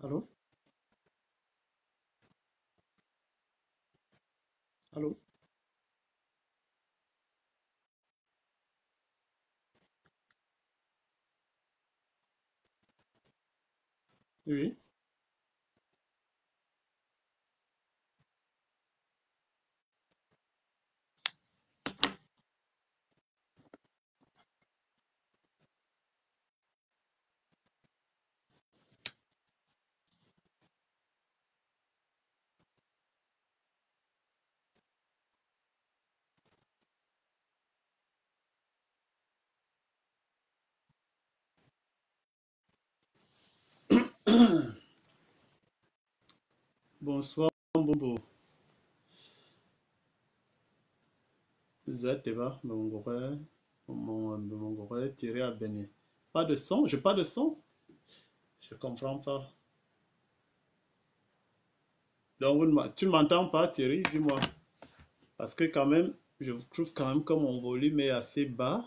Allô? Allô? Oui. Bonsoir, Bobo. Zateba, Mongore, tiré à Bénin. Pas de son? J'ai pas de son? Je comprends pas. Donc, tu ne m'entends pas, Thierry? Dis-moi. Parce que quand même, je trouve quand même que mon volume est assez bas.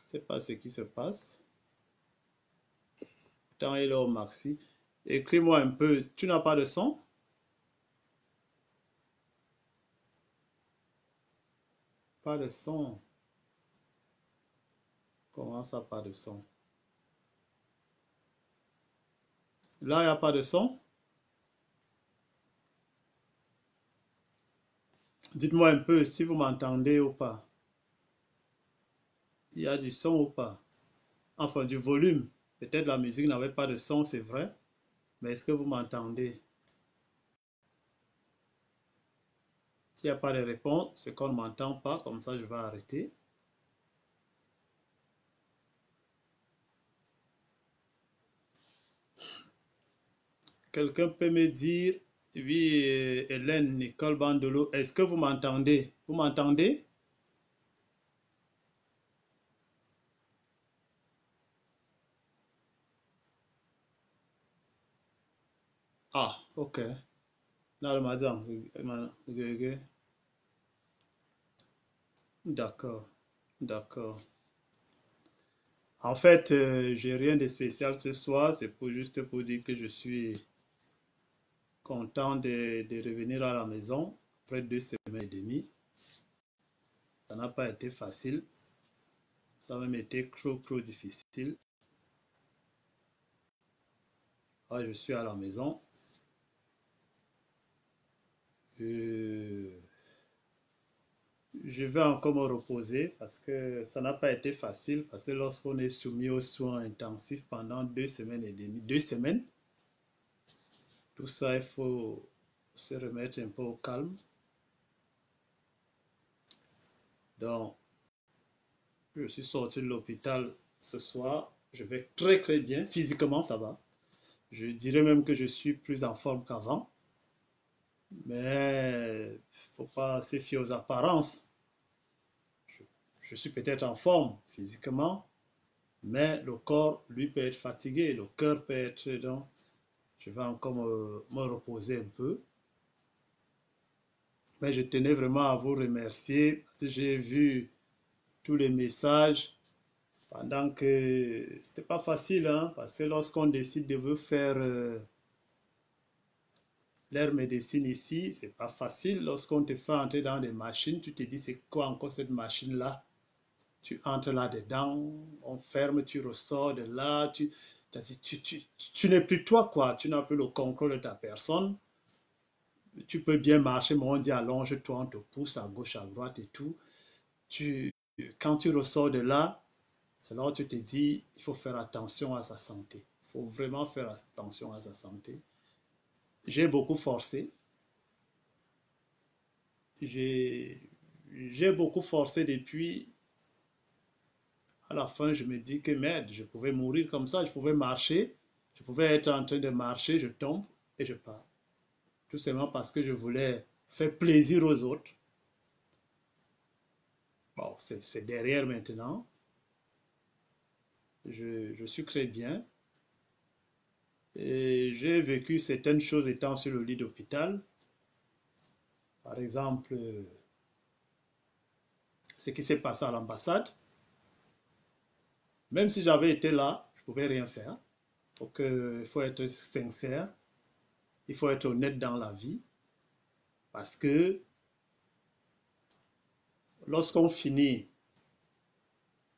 Je sais pas ce qui se passe. Tant il est au maxi. Écris-moi un peu. Tu n'as pas de son? Pas de son. Comment ça, pas de son? Là, il n'y a pas de son? Dites-moi un peu si vous m'entendez ou pas. Il y a du son ou pas? Enfin, du volume. Peut-être la musique n'avait pas de son, c'est vrai. Mais est-ce que vous m'entendez? S'il n'y a pas de réponse, c'est qu'on ne m'entend pas. Comme ça, je vais arrêter. Quelqu'un peut me dire, oui, Hélène Nicole Bandolo, est-ce que vous m'entendez? Vous m'entendez? Ah, ok. Là, madame. D'accord, d'accord. En fait, j'ai rien de spécial ce soir. C'est juste pour dire que je suis content de revenir à la maison après 2 semaines et demie. Ça n'a pas été facile. Ça a même été trop difficile. Ah, je suis à la maison. Je vais encore me reposer parce que ça n'a pas été facile. Parce que lorsqu'on est soumis aux soins intensifs pendant 2 semaines et demie, 2 semaines, tout ça, il faut se remettre un peu au calme. Donc, je suis sorti de l'hôpital ce soir. Je vais très bien. Physiquement, ça va. Je dirais même que je suis plus en forme qu'avant. Mais il ne faut pas se fier aux apparences. Je, je suis peut-être en forme physiquement, mais le corps, lui, peut être fatigué. Le cœur peut être... Donc, je vais encore me reposer un peu. Mais je tenais vraiment à vous remercier parce que j'ai vu tous les messages pendant que c'était pas facile, hein, parce que lorsqu'on décide de vous faire l'air médecine ici, c'est pas facile. Lorsqu'on te fait entrer dans des machines, tu te dis c'est quoi encore cette machine-là? Tu entres là-dedans, on ferme, tu ressors de là, tu n'es plus toi, quoi. Tu n'as plus le contrôle de ta personne. Tu peux bien marcher, mais on dit allonge-toi, on te pousse à gauche, à droite et tout. Tu, Quand tu ressors de là, c'est là où tu te dis, il faut faire attention à sa santé. Il faut vraiment faire attention à sa santé. J'ai beaucoup forcé. J'ai beaucoup forcé depuis. À la fin, je me dis que merde, je pouvais mourir comme ça, je pouvais marcher, je pouvais être en train de marcher, je tombe et je pars. Tout simplement parce que je voulais faire plaisir aux autres. Bon, c'est derrière maintenant. Je suis très bien. Et j'ai vécu certaines choses étant sur le lit d'hôpital. Par exemple, ce qui s'est passé à l'ambassade. Même si j'avais été là, je ne pouvais rien faire. Il faut être sincère, il faut être honnête dans la vie, parce que lorsqu'on finit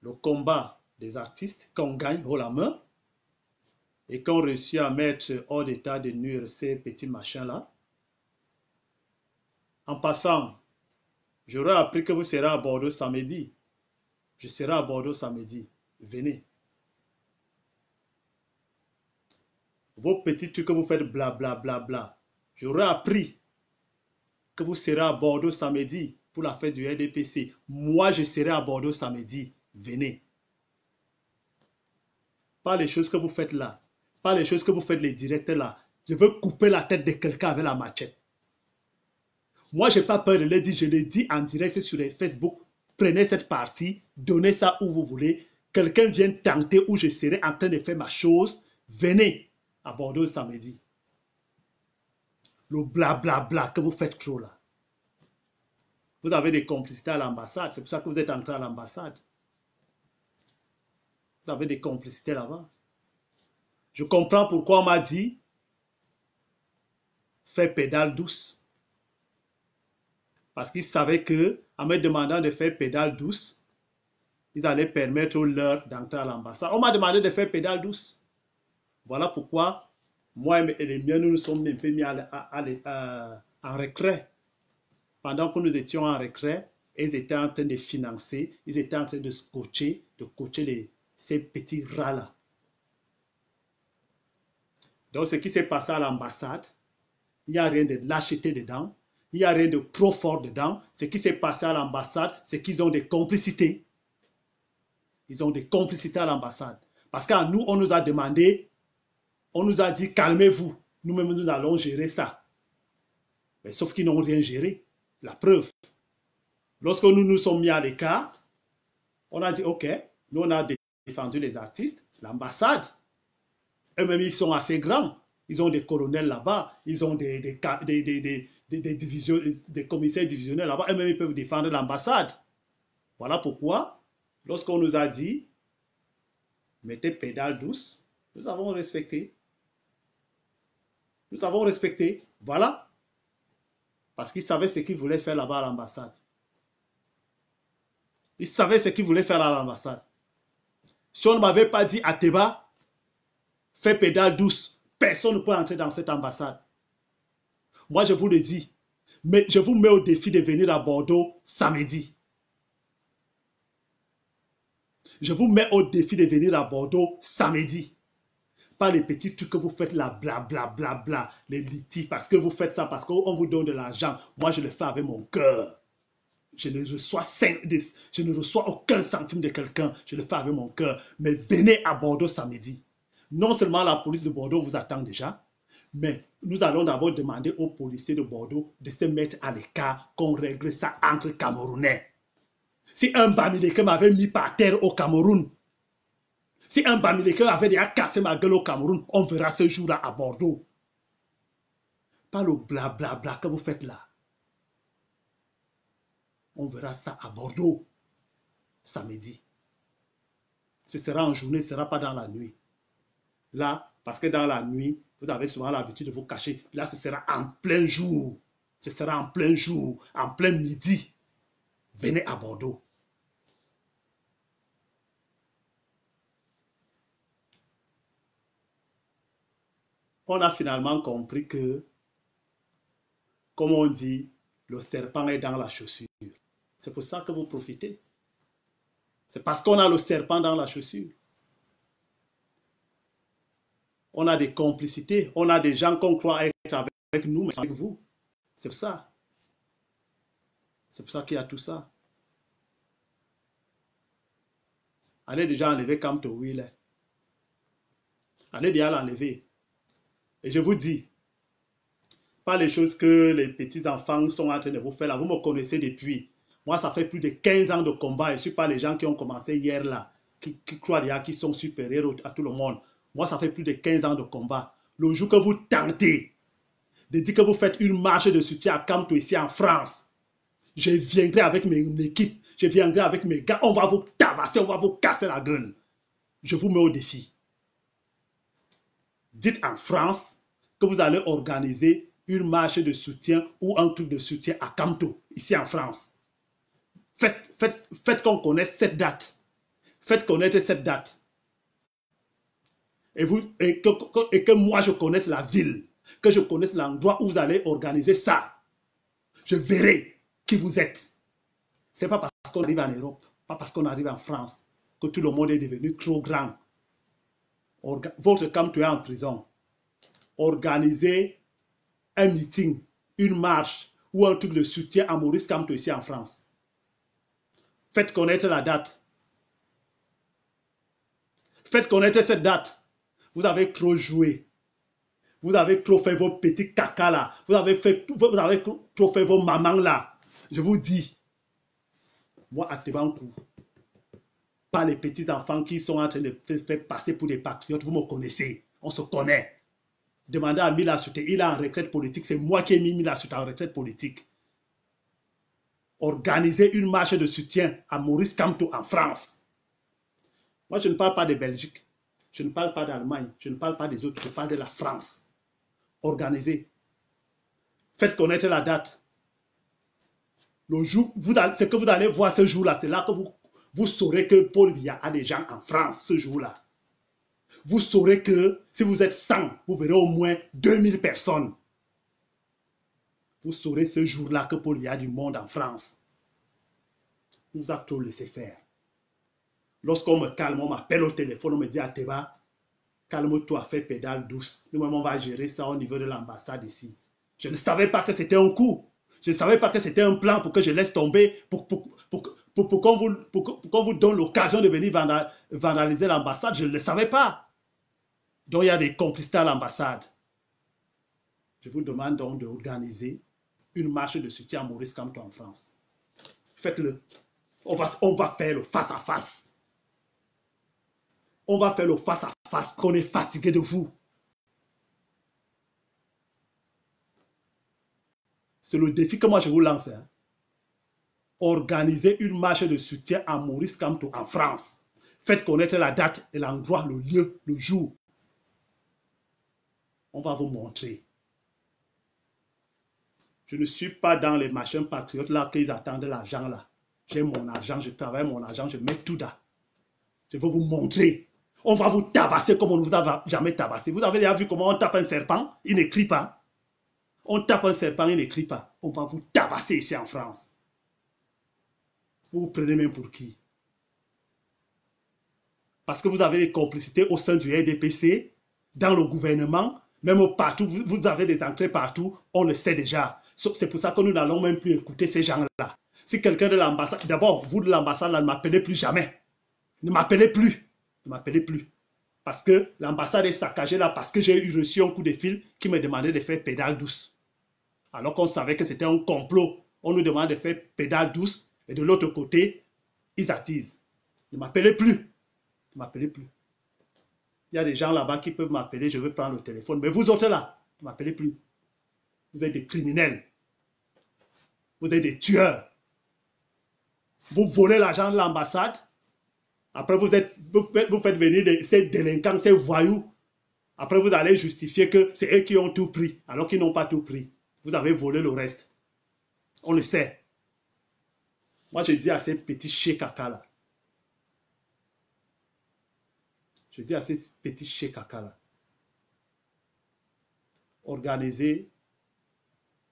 le combat des artistes, qu'on gagne haut la main, et qu'on réussit à mettre hors d'état de nuire ces petits machins-là, en passant, j'aurais appris que vous serez à Bordeaux samedi. Je serai à Bordeaux samedi. Venez. Vos petits trucs que vous faites blablabla. Bla, bla, bla. J'aurais appris que vous serez à Bordeaux samedi pour la fête du RDPC. Moi, je serai à Bordeaux samedi. Venez. Pas les choses que vous faites là. Pas les choses que vous faites les directs là. Je veux couper la tête de quelqu'un avec la machette. Moi, je n'ai pas peur de le dire. Je le dis en direct sur les Facebook. Prenez cette partie. Donnez ça où vous voulez. Quelqu'un vient tenter où je serai en train de faire ma chose. Venez à Bordeaux samedi. Le blablabla que vous faites trop là. Vous avez des complicités à l'ambassade. C'est pour ça que vous êtes entré à l'ambassade. Vous avez des complicités là-bas. Je comprends pourquoi on m'a dit fais pédale douce. Parce qu'ils savaient que, en me demandant de faire pédale douce, ils allaient permettre aux leurs d'entrer à l'ambassade. On m'a demandé de faire pédale douce. Voilà pourquoi moi et les miens, nous nous sommes un peu mis en retrait. Pendant que nous étions en retrait, ils étaient en train de financer, ils étaient en train de coacher ces petits rats-là. Donc, ce qui s'est passé à l'ambassade, il n'y a rien de lâcheté dedans. Il n'y a rien de trop fort dedans. Ce qui s'est passé à l'ambassade, c'est qu'ils ont des complicités. Ils ont des complicités à l'ambassade. Parce qu'à nous, on nous a demandé, on nous a dit, calmez-vous. Nous-mêmes, nous allons gérer ça. Mais sauf qu'ils n'ont rien géré. La preuve. Lorsque nous nous sommes mis à l'écart, on a dit, OK, nous, on a défendu les artistes. L'ambassade, eux-mêmes, ils sont assez grands. Ils ont des colonels là-bas. Ils ont des commissaires divisionnels là-bas. Eux-mêmes, ils peuvent défendre l'ambassade. Voilà pourquoi, lorsqu'on nous a dit, mettez pédale douce, nous avons respecté. Nous avons respecté. Voilà. Parce qu'ils savaient ce qu'ils voulaient faire là-bas à l'ambassade. Ils savaient ce qu'ils voulaient faire à l'ambassade. Si on ne m'avait pas dit, Ateba, fais pédale douce, personne ne peut entrer dans cette ambassade. Moi, je vous le dis, mais je vous mets au défi de venir à Bordeaux samedi. Je vous mets au défi de venir à Bordeaux samedi. Pas les petits trucs que vous faites là, blablabla, les litiges, parce que vous faites ça, parce qu'on vous donne de l'argent. Moi, je le fais avec mon cœur. Je ne reçois aucun centime de quelqu'un. Je le fais avec mon cœur. Mais venez à Bordeaux samedi. Non seulement la police de Bordeaux vous attend déjà, mais nous allons d'abord demander aux policiers de Bordeaux de se mettre à l'écart, qu'on règle ça entre Camerounais. Si un Bamileke m'avait mis par terre au Cameroun, si un Bamileke avait déjà cassé ma gueule au Cameroun, on verra ce jour-là à Bordeaux. Pas le blablabla que vous faites là. On verra ça à Bordeaux, samedi. Ce sera en journée, ce ne sera pas dans la nuit. Là, parce que dans la nuit, vous avez souvent l'habitude de vous cacher. Là, ce sera en plein jour. Ce sera en plein jour, en plein midi. Venez à Bordeaux. On a finalement compris que, comme on dit, le serpent est dans la chaussure. C'est pour ça que vous profitez. C'est parce qu'on a le serpent dans la chaussure. On a des complicités. On a des gens qu'on croit être avec nous, mais avec vous. C'est pour ça. C'est pour ça qu'il y a tout ça. Allez déjà enlever Kamto Will. Allez déjà l'enlever. Et je vous dis, pas les choses que les petits-enfants sont en train de vous faire là. Vous me connaissez depuis. Moi, ça fait plus de 15 ans de combat. Je ne suis pas les gens qui ont commencé hier là, qui croient déjà qu'ils sont supérieurs à tout le monde. Moi, ça fait plus de 15 ans de combat. Le jour que vous tentez de dire que vous faites une marche de soutien à Kamto ici en France, je viendrai avec mon équipe, je viendrai avec mes gars, on va vous tabasser, on va vous casser la gueule. Je vous mets au défi. dites en France que vous allez organiser une marche de soutien ou un truc de soutien à Kamto, ici en France. Faites qu'on connaisse cette date. Faites connaître cette date. Et que moi je connaisse la ville, que je connaisse l'endroit où vous allez organiser ça. Je verrai qui vous êtes. Ce n'est pas parce qu'on arrive en Europe, pas parce qu'on arrive en France, que tout le monde est devenu trop grand. Votre Kamto est en prison. Organisez un meeting, une marche ou un truc de soutien à Maurice Kamto ici en France. Faites connaître la date. Faites connaître cette date. Vous avez trop joué. Vous avez trop fait vos petits caca là. Vous avez trop fait vos mamans là. Je vous dis, moi, à Tebankou, pas les petits enfants qui sont en train de se faire passer pour des patriotes. Vous me connaissez. On se connaît. Demandez à Mila Souté, il est en retraite politique. C'est moi qui ai mis Mila Souté en retraite politique. Organisez une marche de soutien à Maurice Kamto en France. Moi, je ne parle pas de Belgique. Je ne parle pas d'Allemagne. Je ne parle pas des autres. Je parle de la France. Organisez. Faites connaître la date. Le jour, ce que vous allez voir ce jour-là, c'est là que vous saurez que Paul Biya a des gens en France ce jour-là. Vous saurez que si vous êtes 100, vous verrez au moins 2000 personnes. Vous saurez ce jour-là que Paul Biya a du monde en France. Vous vous avez trop laissé faire. Lorsqu'on me calme, on m'appelle au téléphone, on me dit Ateba, calme-toi, fais pédale douce. Nous-mêmes, on va gérer ça au niveau de l'ambassade ici. Je ne savais pas que c'était un coup. Je ne savais pas que c'était un plan pour que je laisse tomber, pour qu'on vous donne l'occasion de venir vandaliser l'ambassade. Je ne le savais pas. Donc, il y a des complicités à l'ambassade. Je vous demande donc d'organiser une marche de soutien à Maurice Kamto en France. Faites-le. On va faire le face-à-face. On va faire le face-à-face, qu'on est fatigué de vous. C'est le défi que moi je vous lance. Hein. Organisez une marche de soutien à Maurice Kamto en France. Faites connaître la date et l'endroit, le lieu, le jour. On va vous montrer. Je ne suis pas dans les machins patriotes là qu'ils attendent l'argent là. J'ai mon argent, je travaille mon argent, je mets tout là. Je vais vous montrer. On va vous tabasser comme on ne vous a jamais tabassé. Vous avez déjà vu comment on tape un serpent? Il ne crie pas. On tape un serpent, il ne crie pas. On va vous tabasser ici en France. Vous vous prenez même pour qui? Parce que vous avez des complicités au sein du RDPC, dans le gouvernement, même partout, vous avez des entrées partout, on le sait déjà. C'est pour ça que nous n'allons même plus écouter ces gens-là. Si quelqu'un de l'ambassade, d'abord, vous de l'ambassade, ne m'appelez plus jamais. Ne m'appelez plus. Ne m'appelez plus. Parce que l'ambassade est saccagée là, parce que j'ai reçu un coup de fil qui me demandait de faire pédale douce. Alors qu'on savait que c'était un complot. On nous demande de faire pédale douce et de l'autre côté, ils attisent. Ne m'appelez plus. Ne m'appelez plus. Il y a des gens là-bas qui peuvent m'appeler, je veux prendre le téléphone. Mais vous autres là, ne m'appelez plus. Vous êtes des criminels. Vous êtes des tueurs. Vous volez l'argent de l'ambassade. Après, vous faites venir ces délinquants, ces voyous. Après, vous allez justifier que c'est eux qui ont tout pris, alors qu'ils n'ont pas tout pris. Vous avez volé le reste. On le sait. Moi, je dis à ces petits chiens-caca là. Je dis à ces petits chiens-caca là. Organisez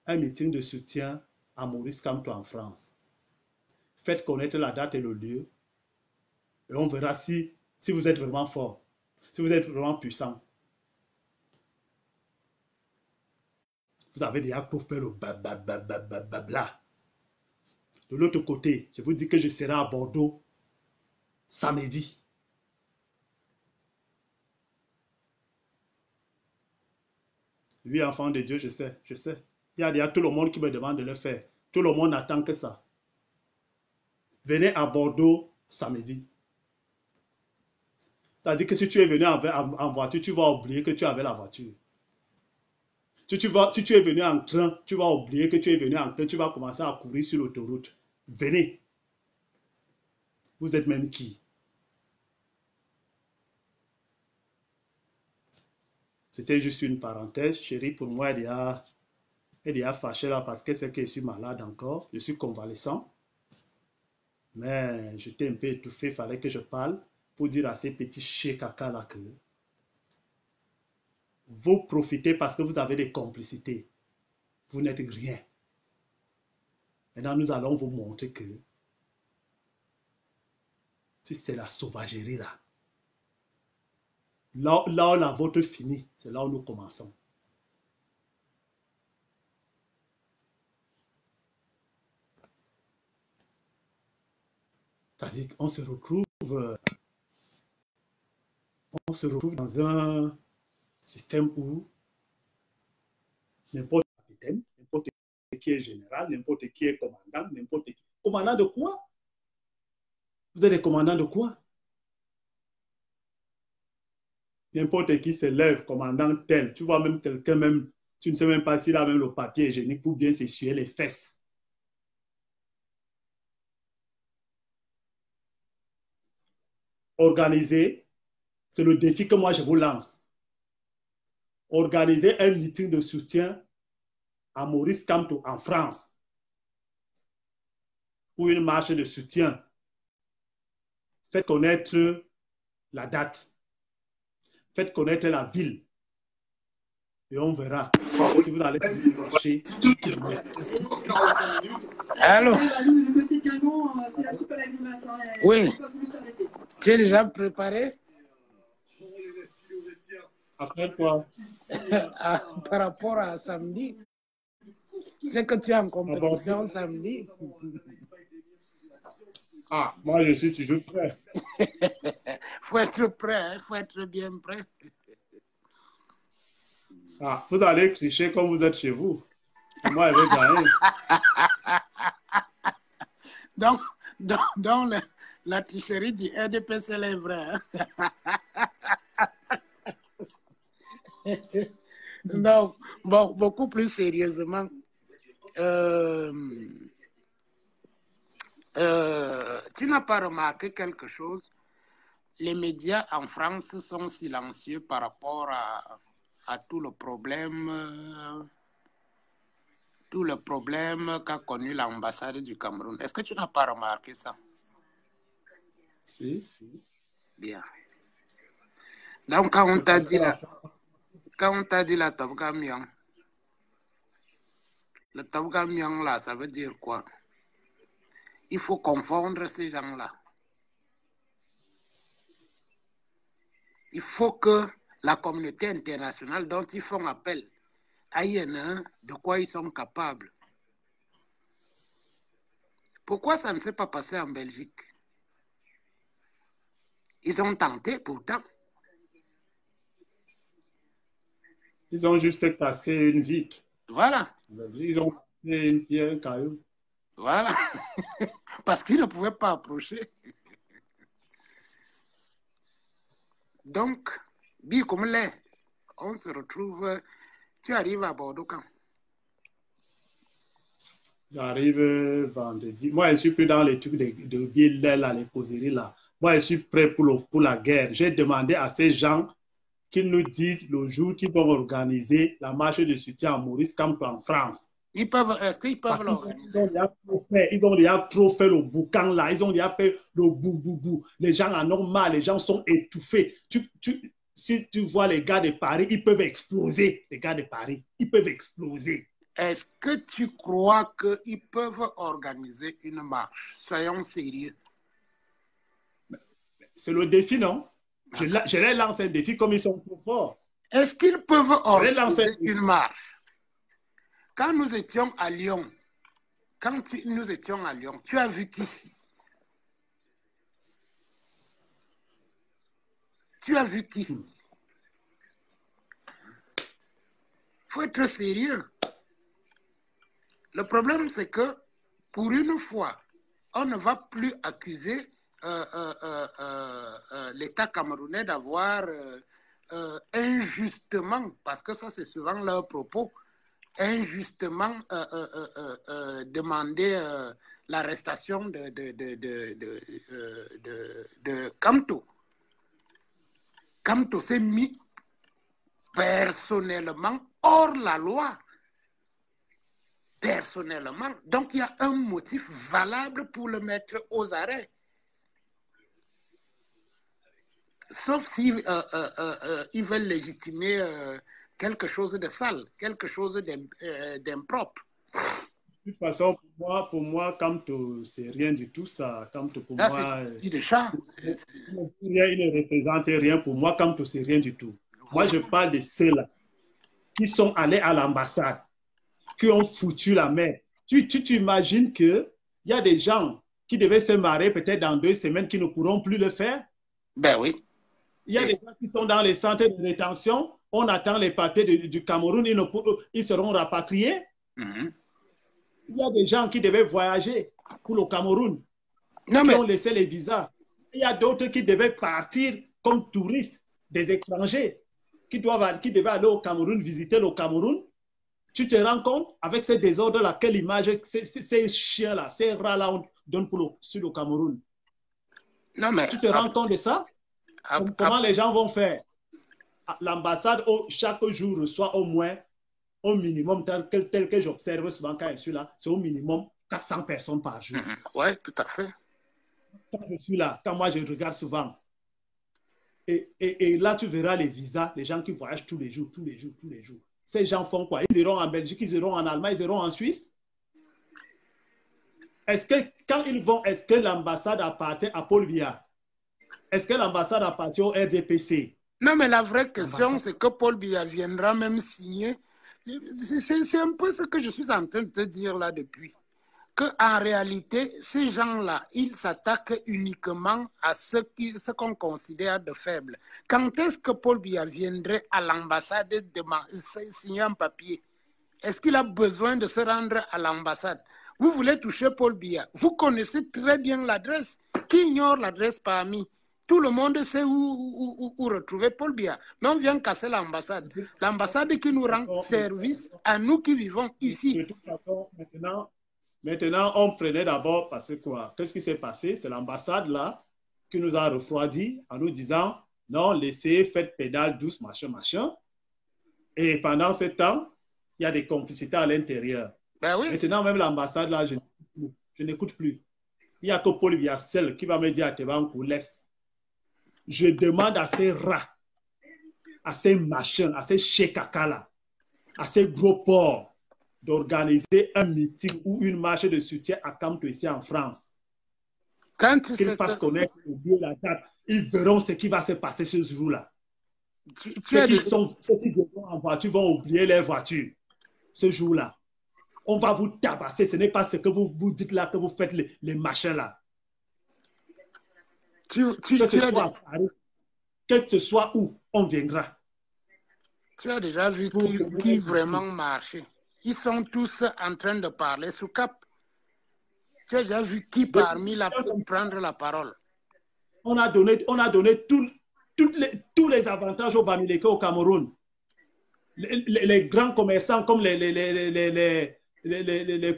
un meeting de soutien à Maurice Kamto en France. Faites connaître la date et le lieu. Et on verra si vous êtes vraiment fort. Si vous êtes vraiment puissant. Vous avez déjà pour faire le blabla. De l'autre côté, je vous dis que je serai à Bordeaux samedi. Oui, enfant de Dieu, je sais. Il y a déjà tout le monde qui me demande de le faire. Tout le monde n'attend que ça. Venez à Bordeaux samedi. C'est-à-dire que si tu es venu en voiture, tu vas oublier que tu avais la voiture. Si tu es venu en train, tu vas oublier que tu es venu en train, tu vas commencer à courir sur l'autoroute. Venez. Vous êtes même qui? C'était juste une parenthèse. Chérie, pour moi, elle est fâchée là parce qu'elle sait que je suis malade encore. Je suis convalescent. Mais j'étais un peu étouffé. Il fallait que je parle pour dire à ces petits chiens caca là que vous profitez parce que vous avez des complicités. Vous n'êtes rien. Maintenant, nous allons vous montrer que si c'était la sauvagerie là, là où la vôtre finit, c'est là où nous commençons. C'est-à-dire qu'on se retrouve dans un système où n'importe qui est capitaine, n'importe qui est général, n'importe qui est commandant, n'importe qui. Commandant de quoi? Vous êtes des commandants de quoi? N'importe qui se lève, commandant tel. Tu vois même quelqu'un, même, tu ne sais même pas s'il a même le papier hygiénique pour bien s'essuyer les fesses. Organiser, c'est le défi que moi je vous lance. Organiser un meeting de soutien à Maurice Kamto en France ou une marche de soutien. Faites connaître la date. Faites connaître la ville. Et on verra si vous allez marcher. Allô? Oui. Tu es déjà préparé? Après quoi? Par rapport à samedi? C'est que tu es en compétition samedi? Ah, moi je suis toujours prêt. Faut être prêt, hein? Faut être bien prêt. Ah, vous allez tricher comme vous êtes chez vous. Et moi, je vais gagner. Donc la tricherie du RDP, c'est les vrais. Hein? Donc, bon, beaucoup plus sérieusement, tu n'as pas remarqué quelque chose? Les médias en France sont silencieux par rapport à tout le problème qu'a connu l'ambassade du Cameroun. Est-ce que tu n'as pas remarqué ça? Si. Bien. Donc, quand on t'a dit la Top Camion, le Top Camion là, ça veut dire quoi? Il faut confondre ces gens-là. Il faut que la communauté internationale dont ils font appel aille de quoi ils sont capables. Pourquoi ça ne s'est pas passé en Belgique? Ils ont tenté pourtant. Ils ont juste cassé une vitre. Voilà. Ils ont cassé une pierre, un caillou. Voilà. Parce qu'ils ne pouvaient pas approcher. Donc, bien comme l'est, on se retrouve. Tu arrives à Bordeaux quand? J'arrive vendredi. Moi, je suis plus dans les trucs de villes, là, les causeries là. Moi, je suis prêt pour la guerre. J'ai demandé à ces gens qu'ils nous disent le jour qu'ils vont organiser la marche de soutien à Maurice Kamto en France. Est-ce qu'ils peuvent l'organiser? Ils ont déjà trop fait le boucan là. Ils ont déjà fait le bou. Les gens en ont marre. Les gens sont étouffés. Si tu vois les gars de Paris, ils peuvent exploser. Les gars de Paris, ils peuvent exploser. Est-ce que tu crois qu'ils peuvent organiser une marche? Soyons sérieux. C'est le défi, non? Je les lance un défi comme ils sont trop forts. Est-ce qu'ils peuvent organiser une marche? Quand nous étions à Lyon, tu as vu qui? Tu as vu qui? Il faut être sérieux. Le problème, c'est que, pour une fois, on ne va plus accuser l'État camerounais d'avoir injustement, parce que ça, c'est souvent leur propos, injustement demandé l'arrestation de Kamto. Kamto s'est mis personnellement hors la loi. Personnellement. Donc, il y a un motif valable pour le mettre aux arrêts. Sauf si ils veulent légitimer quelque chose de sale, quelque chose d'impropre. De toute façon, pour moi c'est rien du tout, ça. Kamto, pour Ça, moi, c'est de chat. il ne représente rien. Pour moi, Kamto, c'est rien du tout. Moi, je parle de ceux-là qui sont allés à l'ambassade, qui ont foutu la mer. Tu t'imagines qu'il y a des gens qui devaient se marier peut-être dans 2 semaines qui ne pourront plus le faire? Ben oui. Il y a des gens qui sont dans les centres de rétention, on attend les papiers du Cameroun, ils seront rapatriés. Mm-hmm. Il y a des gens qui devaient voyager pour le Cameroun, qui ont laissé les visas. Il y a d'autres qui devaient partir comme touristes, des étrangers, qui devaient aller au Cameroun, visiter le Cameroun. Tu te rends compte, avec ces désordres-là, quelle image, ces chiens-là, ces rats-là, on donne sur le Cameroun. Non, mais tu te rends compte de ça? Comment les gens vont faire? L'ambassade, chaque jour, reçoit au moins, au minimum, tel que j'observe souvent quand je suis là, c'est au minimum 400 personnes par jour. Oui, tout à fait. Quand je suis là, quand moi je regarde souvent, et là tu verras les visas, les gens qui voyagent tous les jours. Ces gens font quoi? Ils iront en Belgique, ils iront en Allemagne, ils iront en Suisse. Est-ce que quand ils vont, est-ce que l'ambassade appartient à Paul Biya? Est-ce que l'ambassade appartient au RDPC? Non, mais la vraie question, c'est que Paul Biya viendra même signer. C'est un peu ce que je suis en train de te dire là depuis. Qu'en réalité, ces gens-là, ils s'attaquent uniquement à ce qu'on considère de faible. Quand est-ce que Paul Biya viendrait à l'ambassade signer un papier? Est-ce qu'il a besoin de se rendre à l'ambassade? Vous voulez toucher Paul Biya. Vous connaissez très bien l'adresse. Qui ignore l'adresse parmi? Tout le monde sait où retrouver Paul Biya. Mais on vient casser l'ambassade. L'ambassade qui nous rend service à nous qui vivons ici. De toute façon, maintenant, on prenait d'abord parce que quoi? Qu'est-ce qui s'est passé? C'est l'ambassade là qui nous a refroidi en nous disant non, laissez, faites pédale douce, machin. Et pendant ce temps, il y a des complicités à l'intérieur. Ben oui. Maintenant, même l'ambassade là, je n'écoute plus. Il n'y a que Paul Biya seul qui va me dire à Tebankou, laisse. Je demande à ces rats, à ces machins, à ces chekaka là, à ces gros porcs, d'organiser un meeting ou une marche de soutien à Kamto ici en France. Qu'ils fassent connaître le lieu, la date. Ils verront ce qui va se passer ce jour-là. Ceux qui vont en voiture vont oublier leur voiture ce jour-là. On va vous tabasser. Ce n'est pas ce que vous dites là, que vous faites les machins là. Que ce soit à Paris, que ce soit où, on viendra. Tu as déjà vu qui vraiment marche? Ils sont tous en train de parler sous cap. Tu as déjà vu qui parmi prendre la parole? On a donné tous les avantages aux Bamileke au Cameroun. Les grands commerçants comme les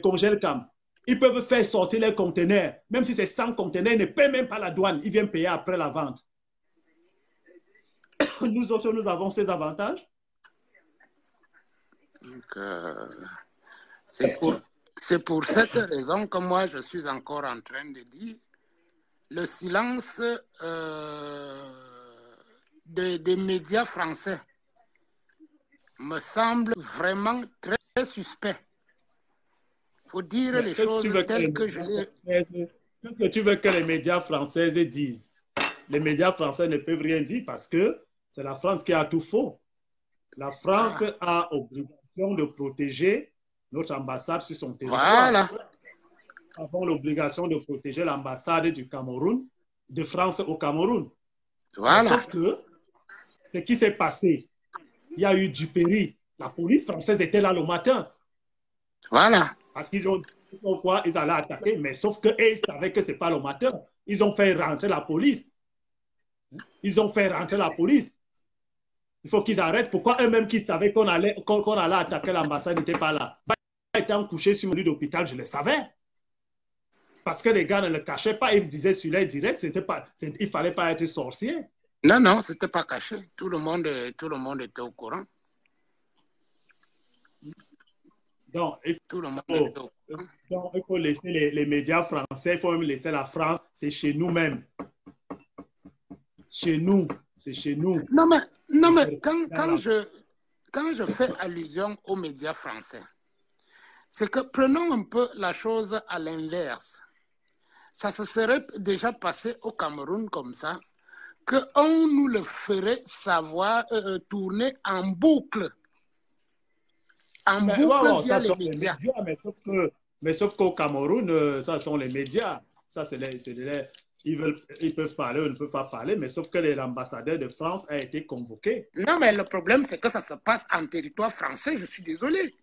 Congelcam, ils peuvent faire sortir les conteneurs. Même si c'est 100 conteneurs, ils ne paient même pas la douane. Ils viennent payer après la vente. Nous autres, nous avons ces avantages. C'est pour cette raison que moi, je suis encore en train de dire le silence des médias français me semble vraiment très suspect. Il faut dire les choses telles que je les... Qu'est-ce que tu veux que les médias français disent? Les médias français ne peuvent rien dire parce que c'est la France qui a tout faux. La France a obligation de protéger notre ambassade sur son territoire. Voilà. Nous avons l'obligation de protéger l'ambassade du Cameroun, de France au Cameroun. Voilà. Sauf que ce qui s'est passé, il y a eu du péril. La police française était là le matin. Voilà. Parce qu'ils ont dit quoi, ils allaient attaquer, mais sauf qu'eux, ils savaient que ce n'est pas le matin. Ils ont fait rentrer la police. Ils ont fait rentrer la police. Il faut qu'ils arrêtent. Pourquoi eux-mêmes qui savaient qu'on allait attaquer l'ambassade n'étaient pas là? Étant couché sur mon lit d'hôpital, je le savais. Parce que les gars ne le cachaient pas. Ils disaient sur les directs, il ne fallait pas être sorcier. Non, non, ce n'était pas caché. Tout le monde était au courant. Donc, Tout le monde était au courant. donc, il faut laisser les médias français, il faut même laisser la France, c'est chez nous-mêmes. Chez nous, c'est chez nous. Non, mais quand je fais allusion aux médias français, c'est que prenons un peu la chose à l'inverse. Ça se serait déjà passé au Cameroun comme ça, qu'on nous le ferait savoir tourner en boucle. En boucle via les médias. Mais sauf qu'au Cameroun, ça sont les médias. Ça, ils peuvent parler ou ne peuvent pas parler, mais sauf que l'ambassadeur de France a été convoqué. Non, mais le problème, c'est que ça se passe en territoire français, je suis désolé.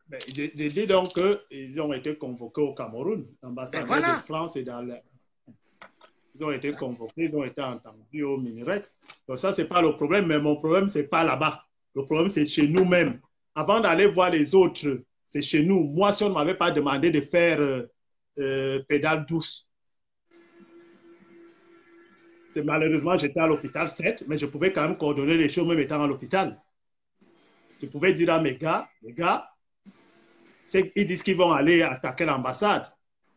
Mais je dis donc qu'ils ont été convoqués au Cameroun. L'ambassadeur de France est dans ils ont été convoqués, ils ont été entendus au Minirex. Donc ça, ce n'est pas le problème, mais mon problème, ce n'est pas là-bas. Le problème, c'est chez nous-mêmes. Avant d'aller voir les autres, c'est chez nous. Moi, si on ne m'avait pas demandé de faire pédale douce, malheureusement, j'étais à l'hôpital 7, mais je pouvais quand même coordonner les choses même étant à l'hôpital. Je pouvais dire à mes gars, les gars, ils disent qu'ils vont aller attaquer l'ambassade.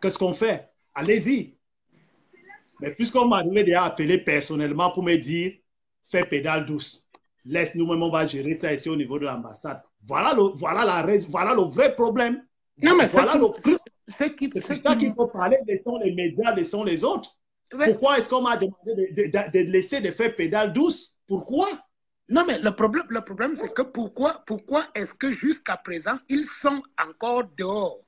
Qu'est-ce qu'on fait? Allez-y. Mais puisqu'on m'a déjà appelé personnellement pour me dire, fais pédale douce. Laisse nous-mêmes, on va gérer ça ici au niveau de l'ambassade. Voilà le vrai problème. Non, mais voilà c'est pour ça qu'il faut parler, laissons les médias, laissons les autres. Mais pourquoi est-ce qu'on m'a demandé de laisser de faire pédale douce? Pourquoi? Non, mais le problème c'est que pourquoi est-ce que jusqu'à présent, ils sont encore dehors?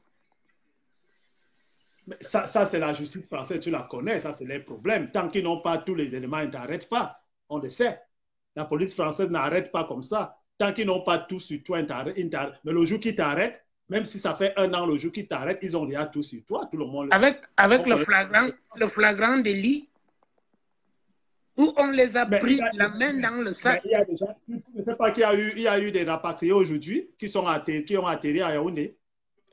Mais ça c'est la justice française, tu la connais, ça c'est les problèmes. Tant qu'ils n'ont pas tous les éléments, ils ne t'arrêtent pas. On le sait. La police française n'arrête pas comme ça. Tant qu'ils n'ont pas tout sur toi, ils t'arrêtent. Mais le jour qu'ils t'arrêtent, même si ça fait 1 an, le jour qu'ils t'arrêtent, ils ont déjà tout sur toi. Tout le monde. Avec le flagrant délit, où on les a pris la main dans le sac. Il y a déjà, tu ne sais pas qu'il y a eu des rapatriés aujourd'hui qui ont atterri à Yaoundé.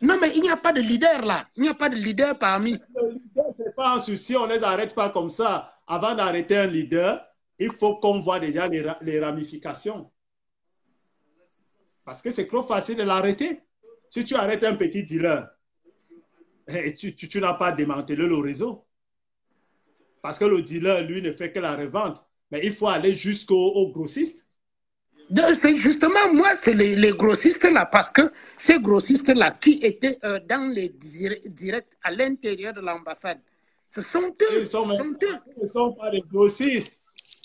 Non, mais il n'y a pas de leader là. Il n'y a pas de leader parmi. Le leader, ce n'est pas un souci. On ne les arrête pas comme ça. Avant d'arrêter un leader, il faut qu'on voit déjà les ramifications. Parce que c'est trop facile de l'arrêter. Si tu arrêtes un petit dealer, tu n'as pas démantelé le réseau. Parce que le dealer, lui, ne fait que la revente. Mais il faut aller jusqu'au grossiste. C'est justement, moi, c'est les grossistes-là, parce que ces grossistes-là qui étaient dans les directs à l'intérieur de l'ambassade, ce sont eux. Ils ne sont pas des grossistes.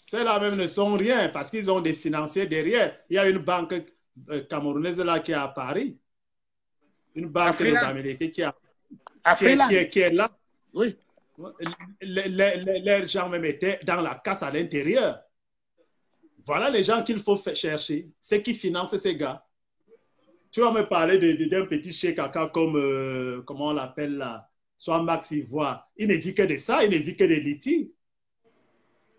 Ceux-là même ne sont rien, parce qu'ils ont des financiers derrière. Il y a une banque camerounaise là qui est à Paris. Une banque d'Amérique qui est là. Oui. Les gens même étaient dans la casse à l'intérieur. Voilà les gens qu'il faut chercher. C'est qui finance ces gars. Tu vas me parler d'un petit chèque comme, comment on l'appelle là, soit Max Ivoire. Il ne vit que de ça, il ne vit que de litiges.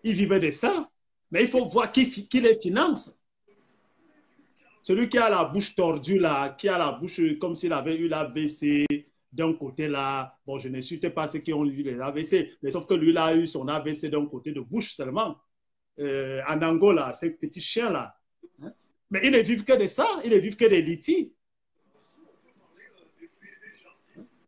Il vivait de ça. Mais il faut voir qui les finance. Celui qui a la bouche tordue là, qui a la bouche comme s'il avait eu l'AVC d'un côté là. Bon, je ne cite pas ceux qui ont eu les AVC, mais sauf que lui là a eu son AVC d'un côté de bouche seulement. En Angola, ces petits chiens là. Mais ils ne vivent que de ça, ils ne vivent que des litiges.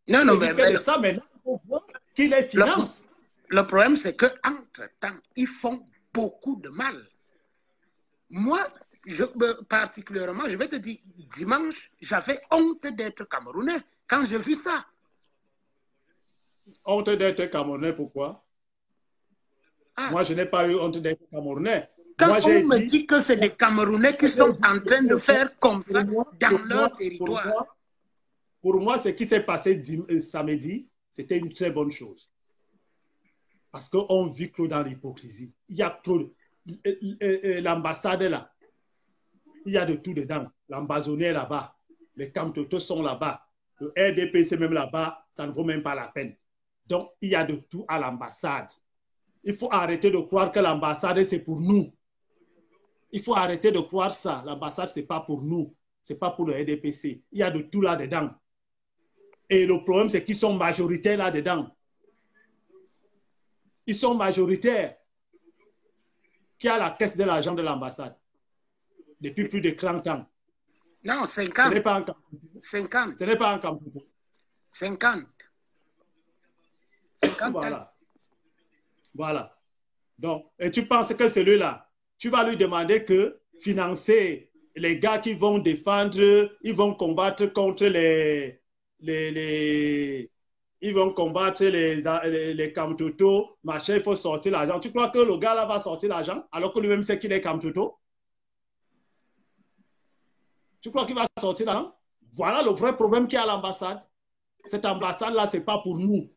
Non, non, mais de ça, maintenant, il faut voir qui les finance. Le problème, c'est qu'entre-temps, ils font beaucoup de mal. Moi, particulièrement, je vais te dire, dimanche, j'avais honte d'être Camerounais quand j'ai vu ça. Honte d'être Camerounais, pourquoi? Moi, je n'ai pas eu honte d'être Camerounais. Quand moi, on me dit que c'est des Camerounais qui sont en train de faire comme ça dans leur territoire. Pour moi, ce qui s'est passé samedi, c'était une très bonne chose. Parce qu'on vit trop dans l'hypocrisie. Il y a trop. L'ambassade est là. Il y a de tout dedans. L'ambazonnier est là-bas. Les Kamtotos sont là-bas. Le RDPC même là-bas, ça ne vaut même pas la peine. Donc, il y a de tout à l'ambassade. Il faut arrêter de croire que l'ambassade, c'est pour nous. Il faut arrêter de croire ça. L'ambassade, ce n'est pas pour nous. Ce n'est pas pour le RDPC. Il y a de tout là-dedans. Et le problème, c'est qu'ils sont majoritaires là-dedans. Ils sont majoritaires. qui a la caisse de l'argent de l'ambassade depuis plus de 30 ans? Non, 50. Ce n'est pas un Kamtoto. 50. Ce n'est pas un Kamtoto. 50. 50 Voilà. Voilà. Donc, et tu penses que celui-là, tu vas lui demander que financer les gars qui vont défendre, ils vont combattre contre ils vont combattre les Kamtoto, machin, il faut sortir l'argent. Tu crois que le gars là va sortir l'argent alors que lui-même sait qu'il est Kamtoto? Tu crois qu'il va sortir l'argent? Voilà le vrai problème qu'il y a à l'ambassade. Cette ambassade-là, ce n'est pas pour nous.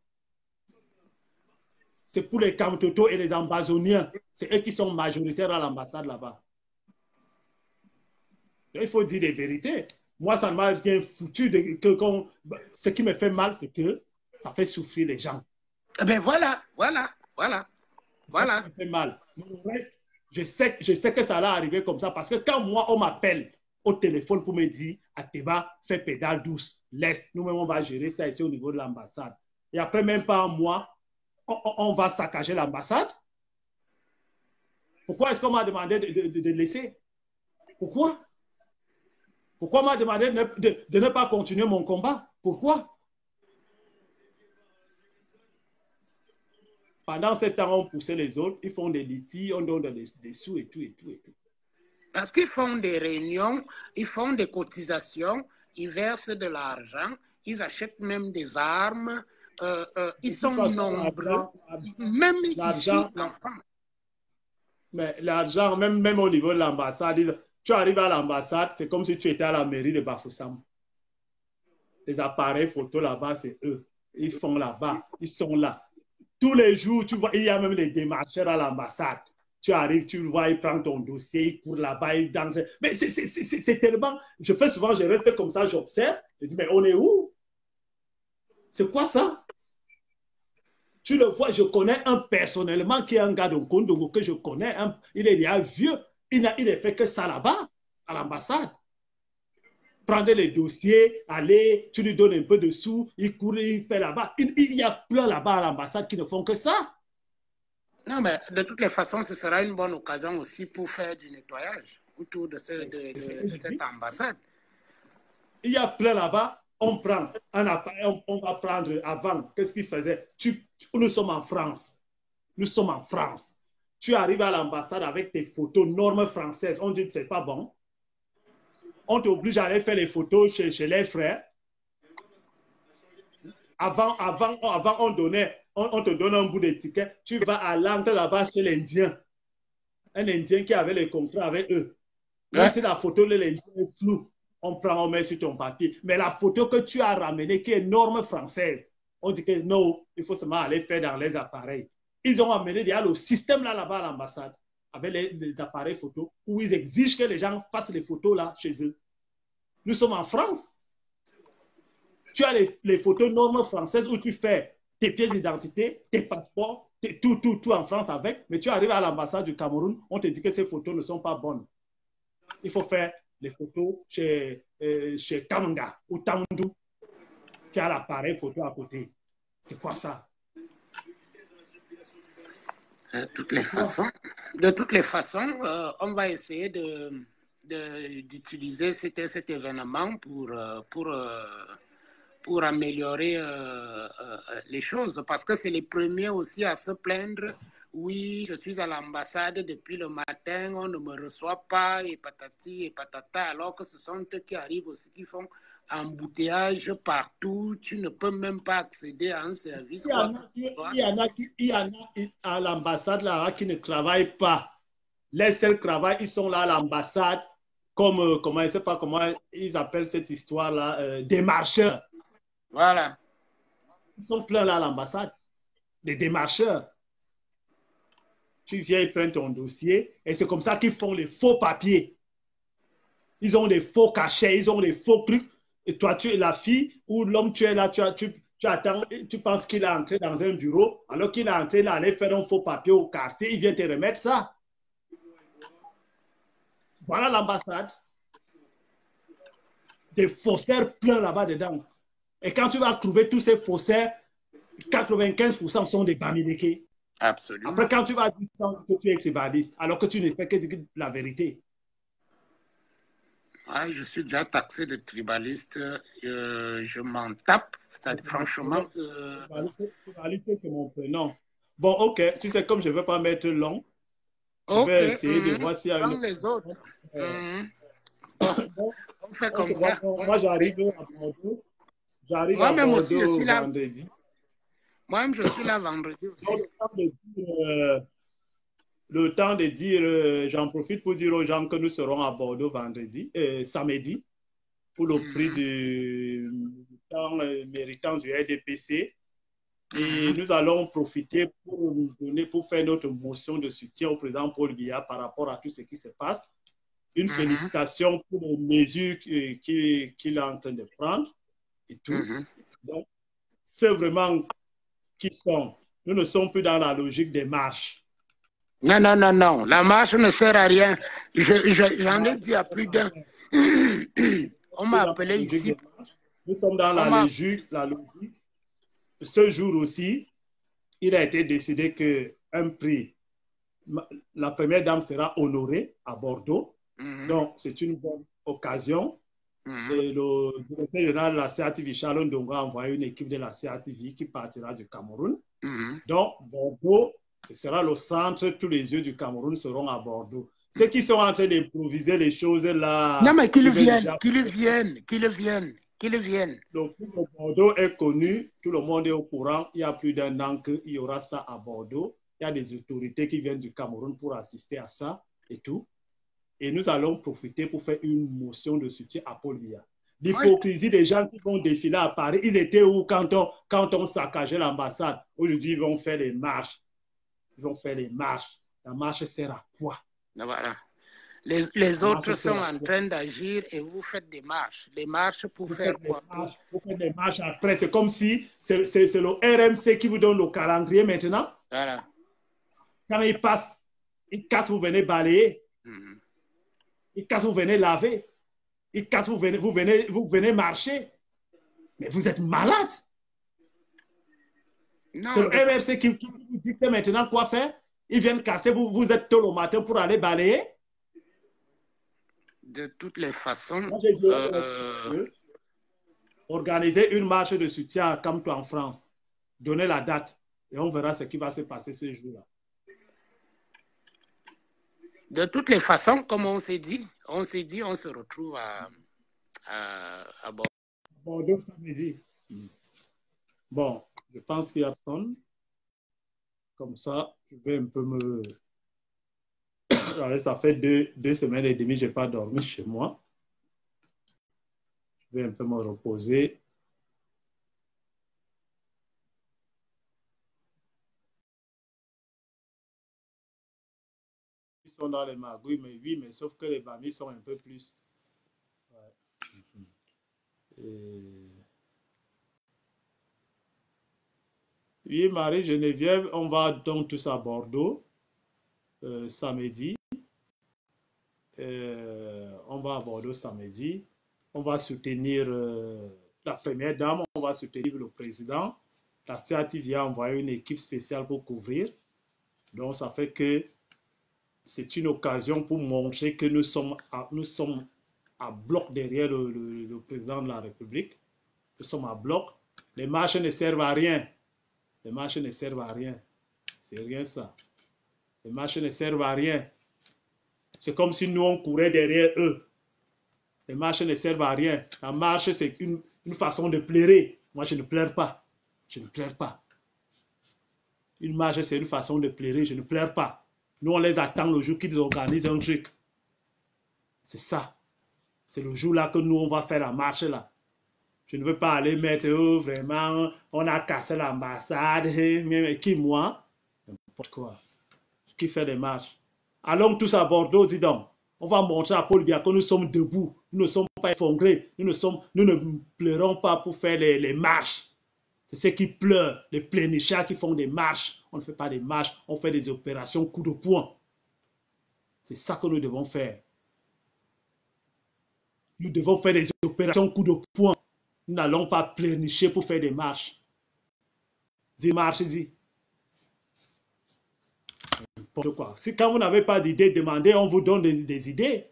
C'est pour les Kamtoto et les Ambazoniens. C'est eux qui sont majoritaires à l'ambassade là-bas. Il faut dire les vérités. Moi, ça ne m'a rien foutu. Ce qui me fait mal, c'est que ça fait souffrir les gens. Eh bien, voilà. Ça me fait mal. Mais le reste, je sais que ça va arriver comme ça parce que quand moi, on m'appelle au téléphone pour me dire Ateba, fais pédale douce, laisse, nous-mêmes, on va gérer ça ici au niveau de l'ambassade. Et après, même pas un mois, on va saccager l'ambassade. Pourquoi est-ce qu'on m'a demandé de laisser? Pourquoi? Pourquoi on m'a demandé de ne pas continuer mon combat? Pourquoi? Pendant ce temps, on poussait les autres, ils font des litiges, on donne des sous et tout, et tout, et tout. Parce qu'ils font des réunions, ils font des cotisations, ils versent de l'argent, ils achètent même des armes, ils sont nombreux, même ici en France. Mais l'argent, même au niveau de l'ambassade, tu arrives à l'ambassade, c'est comme si tu étais à la mairie de Bafoussam. Les appareils photo là-bas, c'est eux. Ils font là-bas, ils sont là. Tous les jours, tu vois, il y a même les démarcheurs à l'ambassade. Tu arrives, tu vois, ils prennent ton dossier, ils courent là-bas, ils dansent. Mais c'est tellement... Je fais souvent, je reste comme ça, j'observe. Je dis, mais on est où? C'est quoi ça? Tu le vois, je connais un personnellement qui est un gars de Kondongo que je connais. Il est déjà vieux. Il n'a fait que ça là-bas, à l'ambassade. Prendre les dossiers, aller, tu lui donnes un peu de sous, il court, il fait là-bas. Il y a plein là-bas à l'ambassade qui ne font que ça. Non, mais de toutes les façons, ce sera une bonne occasion aussi pour faire du nettoyage autour de cette ambassade. Il y a plein là-bas. On prend un appareil, on va prendre avant. Qu'est-ce qu'il faisait? Nous sommes en France. Nous sommes en France. Tu arrives à l'ambassade avec tes photos normes françaises. On dit que ce n'est pas bon. On t'oblige à aller faire les photos chez les frères. Avant on te donnait un bout d'étiquette. Tu vas à l'entrée là-bas chez l'Indien. Un Indien qui avait les contrats avec eux. Même si la photo de l'Indien est floue, on prend, on met sur ton papier. Mais la photo que tu as ramenée, qui est norme française, on dit que non, il faut seulement aller faire dans les appareils. Ils ont amené déjà le système là-bas à l'ambassade, avec les appareils photos, où ils exigent que les gens fassent les photos là chez eux. Nous sommes en France. Tu as les photos normes françaises où tu fais tes pièces d'identité, tes passeports, tout en France avec, mais tu arrives à l'ambassade du Cameroun, on te dit que ces photos ne sont pas bonnes. Il faut faire les photos chez Kamanga ou Tamdou, qui a l'appareil photo à côté. C'est quoi ça? De toutes les façons, on va essayer d'utiliser cet événement pour améliorer les choses, parce que c'est les premiers aussi à se plaindre. Oui, je suis à l'ambassade depuis le matin, on ne me reçoit pas, et patati et patata, alors que ce sont eux qui arrivent aussi, qui font embouteillage partout, tu ne peux même pas accéder à un service. Il y en a à l'ambassade là qui ne travaillent pas. Les seuls travaillent, ils sont là à l'ambassade, comme, comment, je ne sais pas comment ils appellent cette histoire-là, des marcheurs. Voilà. Ils sont pleins là à l'ambassade, des démarcheurs. Tu viens, ils prennent ton dossier et c'est comme ça qu'ils font les faux papiers. Ils ont des faux cachets, ils ont des faux trucs. Et toi, tu es la fille ou l'homme, tu es là, tu attends, tu penses qu'il est entré dans un bureau, alors qu'il est entré là, aller faire un faux papier au quartier, il vient te remettre ça. Voilà l'ambassade. Des faussaires pleins là-bas dedans. Et quand tu vas trouver tous ces faussaires, 95% sont des Bamileke. Absolument. Après, quand tu vas dire que tu es tribaliste, alors que tu ne fais que dire la vérité. Ouais, je suis déjà taxé de tribaliste. Je m'en tape. Ça, franchement. Tribaliste, c'est mon prénom. Bon, ok. Tu sais, comme je ne veux pas mettre long, je Ok. vais essayer de voir s'il y a une... les autres. Bon, on fait comme ça. Moi, j'arrive à Bordeaux. J'arrive à Moi-même aussi, je Bordeaux suis là. vendredi. Moi-même, je suis là vendredi aussi. Donc, le temps de dire, j'en profite pour dire aux gens que nous serons à Bordeaux vendredi, samedi, pour le prix du temps méritant du RDPC. Et nous allons profiter pour faire notre motion de soutien au président Paul Biya par rapport à tout ce qui se passe. Une félicitation pour les mesures qu'il est en train de prendre et tout. Donc, c'est vraiment qui sont. Nous ne sommes plus dans la logique des marches. Non, non, non, non. La marche ne sert à rien. J'en ai dit à plus d'un. On m'a appelé ici. Nous sommes dans la logique. Ce jour aussi, il a été décidé qu'un prix, la première dame sera honorée à Bordeaux. Donc, c'est une bonne occasion. Et le directeur général de la CATV, Charles Ndongo, a envoyé une équipe de la CATV qui partira du Cameroun. Donc, Bordeaux, ce sera le centre, tous les yeux du Cameroun seront à Bordeaux. Ceux qui sont en train d'improviser les choses là... Non, mais qu'ils viennent. Donc, Bordeaux est connu, tout le monde est au courant. Il y a plus d'un an qu'il y aura ça à Bordeaux. Il y a des autorités qui viennent du Cameroun pour assister à ça et tout. Et nous allons profiter pour faire une motion de soutien à Paul Biya. L'hypocrisie des gens qui vont défiler à Paris, ils étaient où quand on saccageait l'ambassade? Aujourd'hui, ils vont faire les marches. La marche sert à quoi? Voilà. Les autres sont en train d'agir et vous faites des marches. Les marches pour faire quoi? Vous faites des marches après. C'est comme si c'est le RMC qui vous donne le calendrier maintenant. Voilà. Quand il passe, il casse, vous venez balayer. Il casse, vous venez laver. Il casse, vous venez marcher. Mais vous êtes malade. C'est le RMC qui vous dicte maintenant quoi faire. Ils viennent casser, vous êtes tôt le matin pour aller balayer. De toutes les façons, moi, organiser une marche de soutien à Camto en France. Donnez la date et on verra ce qui va se passer ce jour-là. De toutes les façons, comme on s'est dit, on se retrouve à Bordeaux samedi. Bon, je pense qu'il y a personne. Comme ça, je vais un peu me... Ça fait deux semaines et demie, je n'ai pas dormi chez moi. Je vais un peu me reposer. Ils sont dans les magouilles, mais oui, mais sauf que les mamies sont un peu plus... Ouais. Oui, Marie-Geneviève, on va donc tous à Bordeaux samedi. On va à Bordeaux samedi. On va soutenir la première dame, on va soutenir le président. La CATV a envoyé une équipe spéciale pour couvrir. Donc, ça fait que c'est une occasion pour montrer que nous sommes à bloc derrière le président de la République. Nous sommes à bloc. Les marches ne servent à rien. Les marches ne servent à rien. C'est rien ça. Les marches ne servent à rien. C'est comme si nous, on courait derrière eux. Les marches ne servent à rien. La marche, c'est une façon de pleurer. Moi, je ne pleure pas. Je ne pleure pas. Une marche, c'est une façon de pleurer. Je ne pleure pas. Nous, on les attend le jour qu'ils organisent un truc. C'est ça. C'est le jour-là que nous, on va faire la marche là. Je ne veux pas aller mettre, vraiment, on a cassé l'ambassade. Mais qui, moi? N'importe quoi. Qui fait des marches? Allons tous à Bordeaux, dis donc. On va montrer à Paul Biya que nous sommes debout. Nous ne sommes pas effondrés. Nous ne pleurons pas pour faire les marches. C'est ceux qui pleurent, les plénichards qui font des marches. On ne fait pas des marches, on fait des opérations coup de poing. C'est ça que nous devons faire. Nous devons faire des opérations coup de poing. Nous n'allons pas plénicher pour faire des marches. Dis marche, dis. quoi. Si quand vous n'avez pas d'idées, demandez, on vous donne des idées.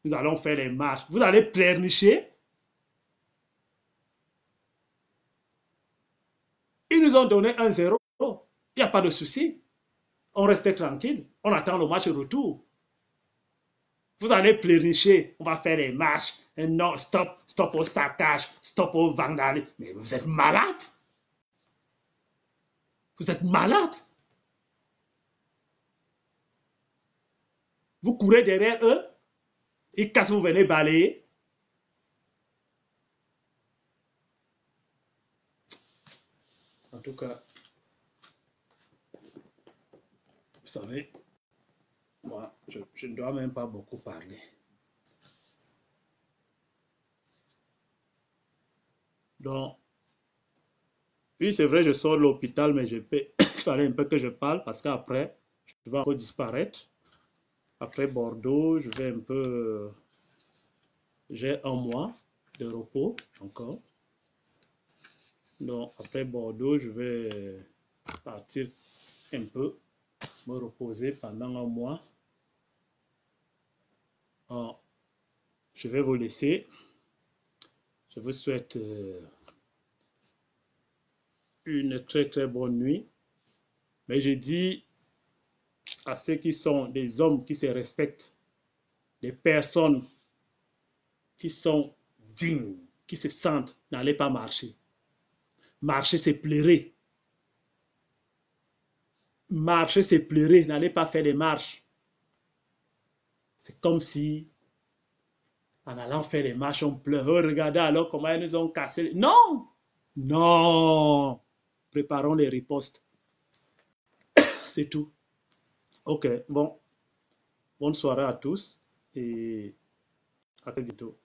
Nous allons faire les marches. Vous allez pleurnicher. Ils nous ont donné 1-0. Il n'y a pas de souci. On reste tranquille. On attend le match retour. Vous allez pleurnicher. On va faire les marches. Et non, stop, stop au saccage, stop au vandalisme. Mais vous êtes malade. Vous êtes malade. Vous courez derrière eux. Ils cassent, vous venez balayer. En tout cas, vous savez, moi, je ne dois même pas beaucoup parler. Donc, oui, c'est vrai, je sors de l'hôpital, mais il fallait un peu que je parle parce qu'après, je vais encore disparaître. Après Bordeaux, je vais un peu... J'ai 1 mois de repos encore. Donc, après Bordeaux, je vais partir un peu, me reposer pendant 1 mois. Alors, je vais vous laisser. Je vous souhaite une très très bonne nuit. Mais je dis à ceux qui sont des hommes qui se respectent, des personnes qui sont dignes, qui se sentent, n'allez pas marcher. Marcher, c'est pleurer. Marcher, c'est pleurer. N'allez pas faire des marches. C'est comme si, en allant faire des marches, on pleure. Oh, regardez alors comment ils nous ont cassé. Non! Non! Préparons les ripostes. C'est tout. Ok, bon. Bonne soirée à tous et à très bientôt.